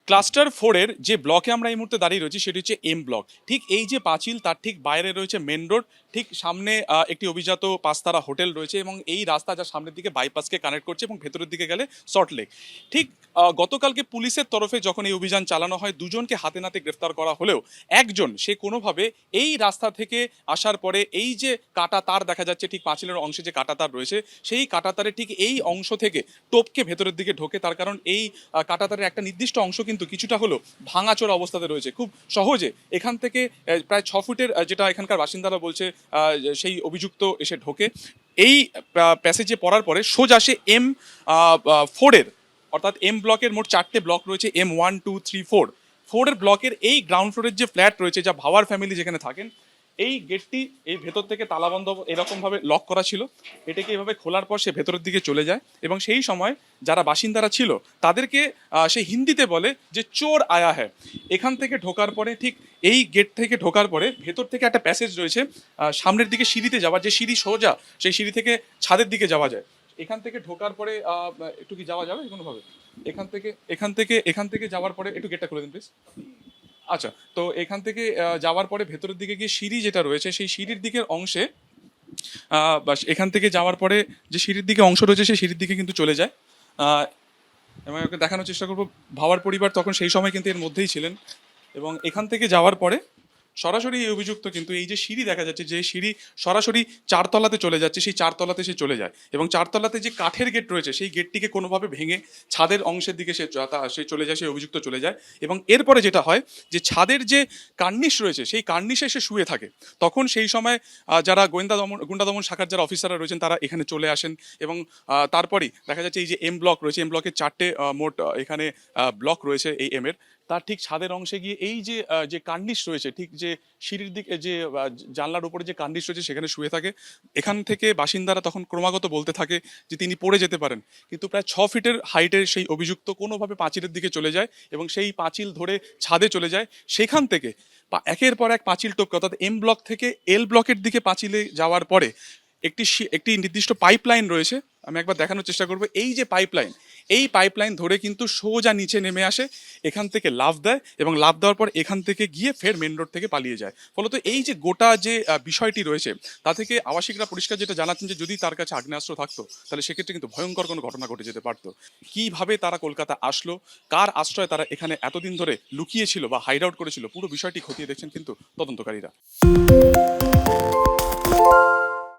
Cluster ফোরের যে ব্লকে আমরা এই মুহূর্তে দাঁড়িয়ে রয়েছি সেটি হচ্ছে এম ব্লক। ঠিক এই যে পাঁচিল তার ঠিক বাইরে রয়েছে মেন রোড, ঠিক সামনে একটি অভিজাত পাঁচতারা হোটেল রয়েছে এবং এই রাস্তা যা সামনের দিকে বাইপাসকে কানেক্ট করছে এবং ভেতরের দিকে গেলে সল্টলেক। ঠিক গতকালকে পুলিশের তরফে যখন এই অভিযান চালানো হয় দুজনকে হাতে নাতে গ্রেফতার করা হলেও একজন সে কোনোভাবে এই রাস্তা থেকে আসার পরে এই যে কাটা তার দেখা যাচ্ছে ঠিক পাঁচিলের অংশে যে কাটা তার রয়েছে সেই কাটা তারে ঠিক এই অংশ থেকে টোপকে ভেতরের দিকে ঢোকে। তার কারণ এই কাটা তারের একটা নির্দিষ্ট অংশ কিন্তু কিছুটা হলেও ভাঙাচোরা অবস্থাতে রয়েছে। খুব সহজে এখান থেকে প্রায় 6 ফুটের যেটা এখানকার বাসিন্দারা বলছে সেই অভিযুক্ত এসে ঢোকে। এই প্যাসেজে পড়ার পরে সোজা সে এম ফোরের অর্থাৎ এম ব্লকের মোট 4টে ব্লক রয়েছে, M1, 2, 3, 4 ফোরের ব্লকের এই গ্রাউন্ড ফ্লোরের যে ফ্ল্যাট রয়েছে যা ভাওয়ার ফ্যামিলি যেখানে থাকেন, এই গেটটি এই ভেতর থেকে তালাবন্ধ এরকমভাবে লক করা ছিল। এটাকে এইভাবে খোলার পর সে ভেতরের দিকে চলে যায় এবং সেই সময় যারা বাসিন্দারা ছিল তাদেরকে সে হিন্দিতে বলে যে চোর আয়া হ্যায়। এখান থেকে ঢোকার পরে ঠিক এই গেট থেকে ঢোকার পরে ভেতর থেকে একটা প্যাসেজ রয়েছে সামনের দিকে সিঁড়িতে যাওয়ার, যে সিঁড়ি সোজা সেই সিঁড়ি থেকে ছাদের দিকে যাওয়া যায়। এখান থেকে ঢোকার পরে একটু কি যাওয়া যাবে কোনোভাবে? এখান থেকে যাওয়ার পরে একটু গেটটা খুলে দিন প্লিজ। আচ্ছা, তো এখান থেকে যাওয়ার পরে ভেতরের দিকে গিয়ে সিঁড়ি যেটা রয়েছে সেই সিঁড়ির দিকের অংশে বাস এখান থেকে যাওয়ার পরে যে সিঁড়ির দিকে অংশ রয়েছে সেই সিঁড়ির দিকে কিন্তু চলে যায়। এবং ওকে দেখানোর চেষ্টা করবো ভাওয়ার পরিবার তখন সেই সময় কিন্তু এর মধ্যেই ছিলেন। এবং এখান থেকে যাওয়ার পরে সরাসরি এই অভিযুক্ত কিন্তু এই যে সিঁড়ি দেখা যাচ্ছে, যে সিঁড়ি সরাসরি 4তলাতে চলে যাচ্ছে, সেই 4তলাতে সে চলে যায় এবং 4তলাতে যে কাঠের গেট রয়েছে সেই গেটটিকে কোনোভাবে ভেঙে ছাদের অংশের দিকে সে চলে যায়, সেই অভিযুক্ত চলে যায়। এবং এরপরে যেটা হয় যে ছাদের যে কার্নিশ রয়েছে সেই কার্নিশে সে শুয়ে থাকে। তখন সেই সময় যারা গুন্ডা দমন শাখার যারা অফিসাররা রয়েছেন তারা এখানে চলে আসেন এবং তারপরেই দেখা যাচ্ছে এই যে এম ব্লক রয়েছে, এম ব্লকের 4টে মোট এখানে ব্লক রয়েছে এই এম এর, তার ঠিক ছাদের অংশে গিয়ে এই যে যে কার্নিশ রয়েছে, ঠিক যে সিঁড়ির দিকে যে জানলার উপরে যে কার্নিশ রয়েছে সেখানে শুয়ে থাকে। এখান থেকে বাসিন্দারা তখন ক্রমাগত বলতে থাকে যে তিনি পড়ে যেতে পারেন, কিন্তু প্রায় 6 ফিটের হাইটের সেই অভিযুক্ত কোনোভাবে পাঁচিলের দিকে চলে যায় এবং সেই পাঁচিল ধরে ছাদে চলে যায়। সেখান থেকে একের পর এক পাঁচিল টপকে অর্থাৎ এম ব্লক থেকে এল ব্লকের দিকে পাঁচিলে যাওয়ার পরে একটি নির্দিষ্ট পাইপলাইন রয়েছে। আমি একবার দেখানোর চেষ্টা করবো। এই যে পাইপলাইন, এই পাইপলাইন ধরে কিন্তু সোজা নিচে নেমে আসে, এখান থেকে লাফ দেয় এবং লাফ দেওয়ার পর এখান থেকে গিয়ে ফের মেন রোড থেকে পালিয়ে যায়। ফলত এই যে গোটা যে বিষয়টি রয়েছে তা থেকে আবাসিকরা পরিষ্কার যেটা জানাচ্ছেন যে যদি তার কাছে আগ্নেয়াস্ত্র থাকতো তাহলে সেক্ষেত্রে কিন্তু ভয়ঙ্কর কোনো ঘটনা ঘটে যেতে পারতো। কিভাবে তারা কলকাতা আসলো, কার আশ্রয়ে তারা এখানে এতদিন ধরে লুকিয়েছিল বা হাইড আউট করেছিল, পুরো বিষয়টি খতিয়ে দেখছেন কিন্তু তদন্তকারীরা।